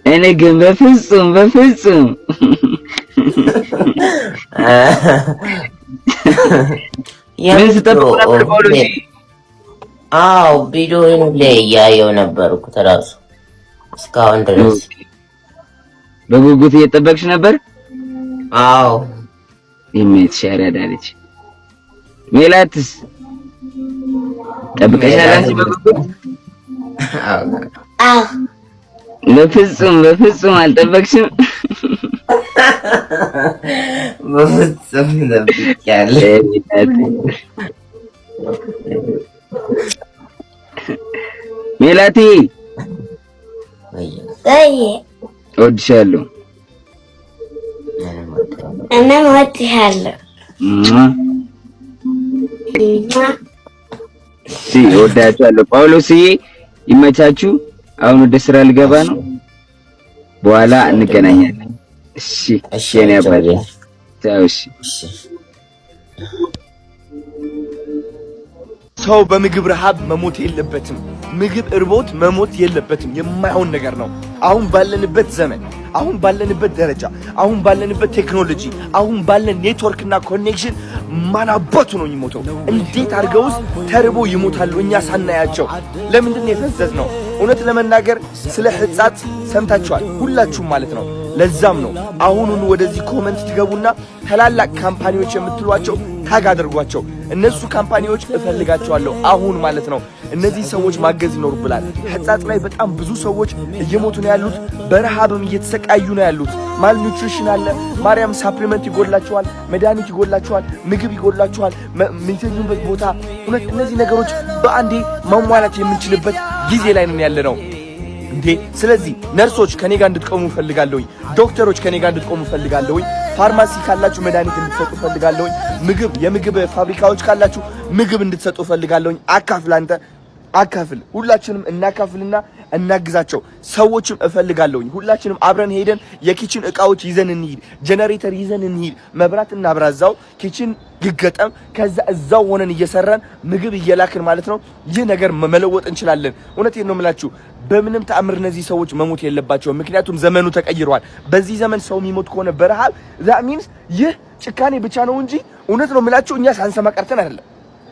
እኔ ግን በፍጹም ምን ስጠብቅ ነበር ፖሊሲ? አዎ ቪዲዮውን ላይ ያየው ነበርኩ ተራሱ እስካሁን ድረስ በጉጉት እየጠበቅሽ ነበር? አዎ ይመችሻለች። ሜላትስ ጠብቀሻል አንቺ በጉጉት? አዎ በፍጹም አልጠበቅሽም? በፍጹም ጠብቄያለሁ። ሜላቲ እወድሻለሁ። እኔም እወድሻለሁ። እወዳችኋለሁ። ጳውሎስዬ ይመቻችሁ። አሁን ወደ ስራ ልገባ ነው። በኋላ እንገናኛለን። እሺ የኔ አባቴ ቻው። ሰው በምግብ ረሃብ መሞት የለበትም። ምግብ እርቦት መሞት የለበትም። የማይሆን ነገር ነው። አሁን ባለንበት ዘመን፣ አሁን ባለንበት ደረጃ፣ አሁን ባለንበት ቴክኖሎጂ፣ አሁን ባለን ኔትወርክና ኮኔክሽን ማናባቱ ነው የሚሞተው? እንዴት አድርገውስ ተርቦ ይሞታሉ እኛ ሳናያቸው? ለምንድን ነው የፈዘዝነው? እውነት ለመናገር ስለ ሕፃት ሰምታችኋል ሁላችሁም ማለት ነው። ለዛም ነው አሁኑን ወደዚህ ኮመንት ትገቡና ታላላቅ ካምፓኒዎች የምትሏቸው ታግ አድርጓቸው። እነሱ ካምፓኒዎች እፈልጋቸዋለሁ አሁን ማለት ነው። እነዚህ ሰዎች ማገዝ ይኖርብናል። ሕፃት ላይ በጣም ብዙ ሰዎች እየሞቱ ነው ያሉት፣ በረሃብም እየተሰቃዩ ነው ያሉት። ማል ኒውትሪሽን አለ። ማርያም ሳፕሊመንት ይጎላቸዋል፣ መድኃኒት ይጎላቸዋል፣ ምግብ ይጎላቸዋል፣ የሚተኙበት ቦታ። እውነት እነዚህ ነገሮች በአንዴ ማሟላት የምንችልበት ጊዜ ላይ ነን ያለ ነው እንዴ። ስለዚህ ነርሶች ከኔ ጋር እንድትቆሙ ፈልጋለሁኝ። ዶክተሮች ከኔ ጋር እንድትቆሙ ፈልጋለሁኝ። ፋርማሲ ካላችሁ መድኃኒት እንድትሰጡ ፈልጋለሁኝ። የምግብ ፋብሪካዎች ካላችሁ ምግብ እንድትሰጡ ፈልጋለሁኝ። አካፍል። ሁላችንም እናካፍልና እናግዛቸው። ሰዎችም እፈልጋለሁኝ። ሁላችንም አብረን ሄደን የኪችን እቃዎች ይዘን እንሂድ፣ ጄነሬተር ይዘን እንሂድ፣ መብራት እናብራዛው፣ ኪችን ይገጠም። ከዛ እዛው ሆነን እየሰራን ምግብ እየላክን ማለት ነው ይህ ነገር መለወጥ እንችላለን። እውነቴን ነው የምላችሁ። በምንም ተአምር እነዚህ ሰዎች መሞት የለባቸውም። ምክንያቱም ዘመኑ ተቀይሯል። በዚህ ዘመን ሰው የሚሞት ከሆነ በረሃብ that means ይህ ጭካኔ ብቻ ነው እንጂ እውነት ነው የምላችሁ እኛ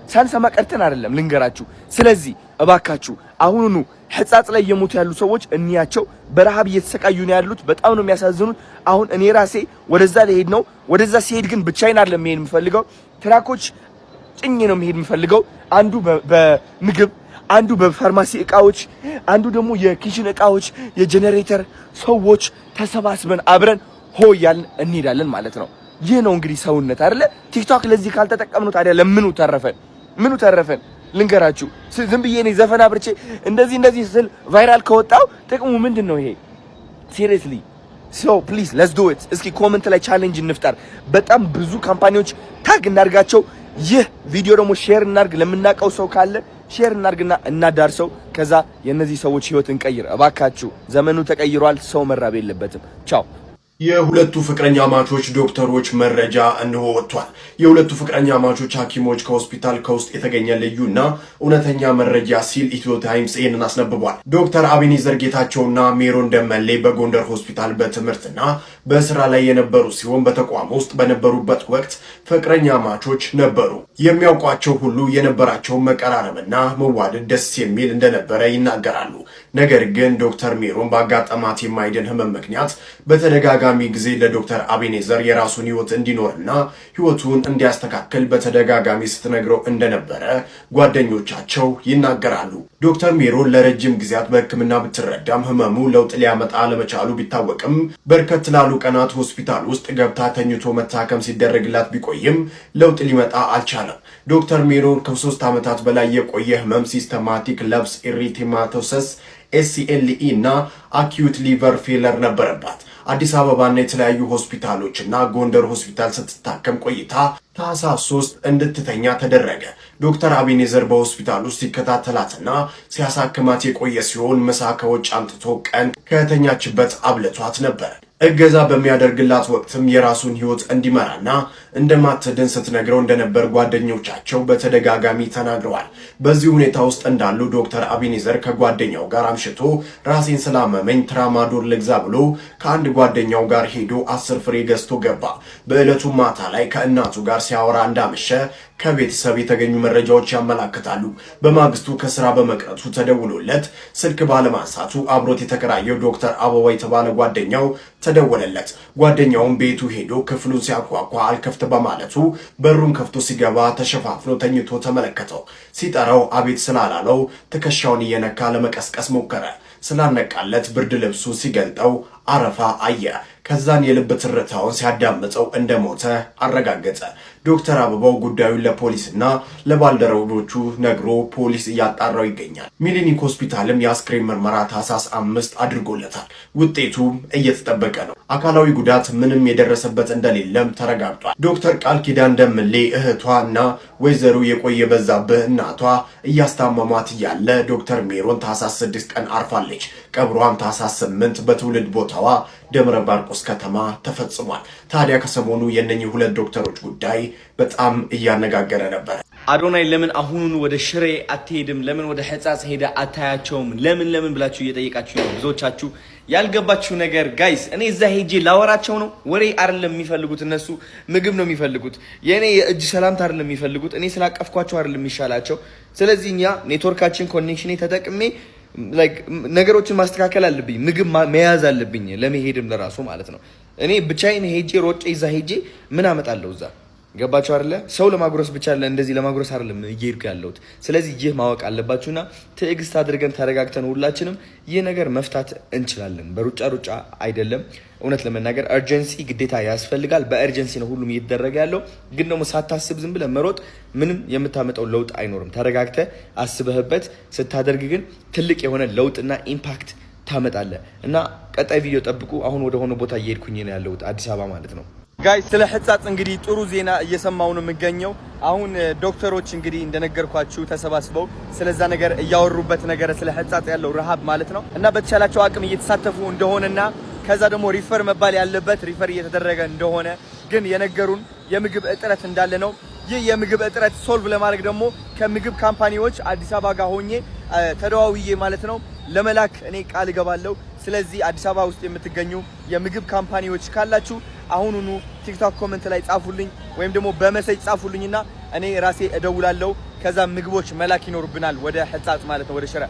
ሳንሰማ ቀርተን አይደለም ልንገራችሁ። ስለዚህ እባካችሁ አሁኑኑ ሕፃጽ ላይ የሞቱ ያሉ ሰዎች እንያቸው። በረሃብ እየተሰቃዩ ነው ያሉት። በጣም ነው የሚያሳዝኑት። አሁን እኔ ራሴ ወደዛ ልሄድ ነው። ወደዛ ሲሄድ ግን ብቻዬን አይደለም መሄድ የምፈልገው። ትራኮች ጭኜ ነው መሄድ የምፈልገው። አንዱ በምግብ፣ አንዱ በፋርማሲ እቃዎች፣ አንዱ ደግሞ የኪችን እቃዎች፣ የጄነሬተር ሰዎች ተሰባስበን አብረን ሆያልን እንሄዳለን ማለት ነው። ይህ ነው እንግዲህ ሰውነት አይደለ? ቲክቶክ ለዚህ ካልተጠቀምነው ታዲያ ለምኑ ተረፈን? ልንገራችሁ። ዝም ብዬ እኔ ዘፈን አብርቼ እንደዚህ ስል ቫይራል ከወጣው ጥቅሙ ምንድን ነው? ይሄ ሲሪየስሊ ሶ ፕሊዝ ሌትስ ዱ ኢት። እስኪ ኮሜንት ላይ ቻሌንጅ እንፍጠር። በጣም ብዙ ካምፓኒዎች ታግ እናርጋቸው። ይህ ቪዲዮ ደግሞ ሼር እናርግ። ለምናቀው ሰው ካለ ሼር እናርግና እናዳርሰው። ከዛ የነዚህ ሰዎች ህይወት እንቀይር እባካችሁ። ዘመኑ ተቀይሯል። ሰው መራብ የለበትም። ቻው። የሁለቱ ፍቅረኛ ማቾች ዶክተሮች መረጃ እንሆ ወጥቷል። የሁለቱ ፍቅረኛ ማቾች ሐኪሞች ከሆስፒታል ከውስጥ የተገኘ ልዩና እውነተኛ መረጃ ሲል ኢትዮ ታይምስ ይህንን አስነብቧል። ዶክተር አቤኔዘር ጌታቸውና ሜሮን ደመሌ በጎንደር ሆስፒታል በትምህርትና በስራ ላይ የነበሩ ሲሆን በተቋም ውስጥ በነበሩበት ወቅት ፍቅረኛ ማቾች ነበሩ። የሚያውቋቸው ሁሉ የነበራቸው መቀራረብና መዋደድ ደስ የሚል እንደነበረ ይናገራሉ። ነገር ግን ዶክተር ሜሮን ባጋጠማት የማይድን ህመም ምክንያት በተደጋጋሚ ጊዜ ለዶክተር አቤኔዘር የራሱን ህይወት እንዲኖርና ህይወቱን እንዲያስተካክል በተደጋጋሚ ስትነግረው እንደነበረ ጓደኞቻቸው ይናገራሉ። ዶክተር ሜሮን ለረጅም ጊዜያት በሕክምና ብትረዳም ህመሙ ለውጥ ሊያመጣ አለመቻሉ ቢታወቅም በርከት ላሉ ቀናት ሆስፒታል ውስጥ ገብታ ተኝቶ መታከም ሲደረግላት ቢቆይም ለውጥ ሊመጣ አልቻለም። ዶክተር ሜሮን ከ3 ዓመታት በላይ የቆየ ህመም ሲስተማቲክ ለብስ ኢሪቴማቶሰስ SCLE እና አኪዩት ሊቨር ፌለር ነበረባት። አዲስ አበባና የተለያዩ ሆስፒታሎችና ጎንደር ሆስፒታል ስትታከም ቆይታ ታህሳስ 3 እንድትተኛ ተደረገ። ዶክተር አቤኔዘር በሆስፒታል ውስጥ ሲከታተላትና ሲያሳክማት የቆየ ሲሆን ምሳ ከውጭ አምጥቶ ቀን ከተኛችበት አብለቷት ነበር። እገዛ በሚያደርግላት ወቅትም የራሱን ህይወት እንዲመራና እንደማትድን ስትነግረው እንደነበር ጓደኞቻቸው በተደጋጋሚ ተናግረዋል። በዚህ ሁኔታ ውስጥ እንዳሉ ዶክተር አቤኔዘር ከጓደኛው ጋር አምሽቶ ራሴን ስላመመኝ ትራማዶል ልግዛ ብሎ ከአንድ ጓደኛው ጋር ሄዶ 10 ፍሬ ገዝቶ ገባ። በዕለቱ ማታ ላይ ከእናቱ ጋር ሲያወራ እንዳመሸ ከቤተሰብ የተገኙ መረጃዎች ያመላክታሉ። በማግስቱ ከስራ በመቅረቱ ተደውሎለት ስልክ ባለማንሳቱ አብሮት የተከራየው ዶክተር አበባ የተባለ ጓደኛው ተደወለለት። ጓደኛውም ቤቱ ሄዶ ክፍሉን ሲያኳኳ አልከፍት በማለቱ በሩን ከፍቶ ሲገባ ተሸፋፍኖ ተኝቶ ተመለከተው። ሲጠራው አቤት ስላላለው ትከሻውን እየነካ ለመቀስቀስ ሞከረ። ስላነቃለት ብርድ ልብሱ ሲገልጠው አረፋ አየ። ከዛን የልብ ትርታውን ሲያዳምጠው እንደሞተ አረጋገጠ። ዶክተር አበባው ጉዳዩን ለፖሊስና ለባልደረቦቹ ነግሮ ፖሊስ እያጣራው ይገኛል። ሚሊኒክ ሆስፒታልም የአስክሬን ምርመራ ታህሳስ 5 አድርጎለታል። ውጤቱም እየተጠበቀ ነው። አካላዊ ጉዳት ምንም የደረሰበት እንደሌለም ተረጋግጧል። ዶክተር ቃል ኪዳን ደምሌ እህቷና ወይዘሮ የቆየ በዛብህ እናቷ እያስታመሟት እያለ ዶክተር ሜሮን ታህሳስ 6 ቀን አርፋለች። ቀብሯም ታህሳስ 8 በትውልድ ቦታዋ ደብረ ማርቆስ ከተማ ተፈጽሟል። ታዲያ ከሰሞኑ የነኚህ ሁለት ዶክተሮች ጉዳይ በጣም እያነጋገረ ነበር። አዶናይ ለምን አሁኑን ወደ ሽሬ አትሄድም? ለምን ወደ ሕጻጽ ሄደ አታያቸውም? ለምን ብላችሁ እየጠየቃችሁ ነው ብዙዎቻችሁ። ያልገባችሁ ነገር ጋይስ፣ እኔ እዛ ሄጄ ላወራቸው ነው። ወሬ አይደለም የሚፈልጉት እነሱ ምግብ ነው የሚፈልጉት። የኔ የእጅ ሰላምታ አይደለም የሚፈልጉት። እኔ ስላቀፍኳቸው አይደለም የሚሻላቸው። ስለዚህ እኛ ኔትወርካችን ኮኔክሽኔ ተጠቅሜ ነገሮችን ማስተካከል አለብኝ። ምግብ መያዝ አለብኝ ለመሄድም ለራሱ ማለት ነው። እኔ ብቻዬን ሄጄ ሮጬ እዛ ሄጄ ምን አመጣለሁ እዛ? ገባችሁ አይደለ? ሰው ለማጉረስ ብቻ እንደዚህ ለማጉረስ አይደለም እየሄድኩ ያለሁት። ስለዚህ ይህ ማወቅ አለባችሁና ትዕግስት አድርገን ተረጋግተን ሁላችንም ይህ ነገር መፍታት እንችላለን። በሩጫ አይደለም። እውነት ለመናገር አርጀንሲ ግዴታ ያስፈልጋል። በአርጀንሲ ነው ሁሉም እየተደረገ ያለው። ግን ደግሞ ሳታስብ ዝም ብለህ መሮጥ ምንም የምታመጣው ለውጥ አይኖርም። ተረጋግተህ አስበህበት ስታደርግ ግን ትልቅ የሆነ ለውጥና ኢምፓክት ታመጣለህ። እና ቀጣይ ቪዲዮ ጠብቁ። አሁን ወደ ሆነ ቦታ እየሄድኩኝ ነው ያለሁት፣ አዲስ አበባ ማለት ነው። ጋይስ ስለ ሕጻጽ እንግዲህ ጥሩ ዜና እየሰማው ነው የምገኘው። አሁን ዶክተሮች እንግዲህ እንደነገርኳችሁ ተሰባስበው ስለዛ ነገር እያወሩበት ነገር ስለ ሕጻጽ ያለው ረሃብ ማለት ነው እና በተቻላቸው አቅም እየተሳተፉ እንደሆነና ከዛ ደግሞ ሪፈር መባል ያለበት ሪፈር እየተደረገ እንደሆነ ግን የነገሩን የምግብ እጥረት እንዳለ ነው። ይህ የምግብ እጥረት ሶልቭ ለማድረግ ደግሞ ከምግብ ካምፓኒዎች አዲስ አበባ ጋር ሆኜ ተደዋውዬ ማለት ነው ለመላክ እኔ ቃል እገባለሁ። ስለዚህ አዲስ አበባ ውስጥ የምትገኙ የምግብ ካምፓኒዎች ካላችሁ አሁኑኑ ቲክቶክ ኮሜንት ላይ ጻፉልኝ ወይም ደግሞ በመሴጅ ጻፉልኝና እኔ ራሴ እደውላለሁ። ከዛ ምግቦች መላክ ይኖርብናል ወደ ሕጻጽ ማለት ነው ወደ ሽረ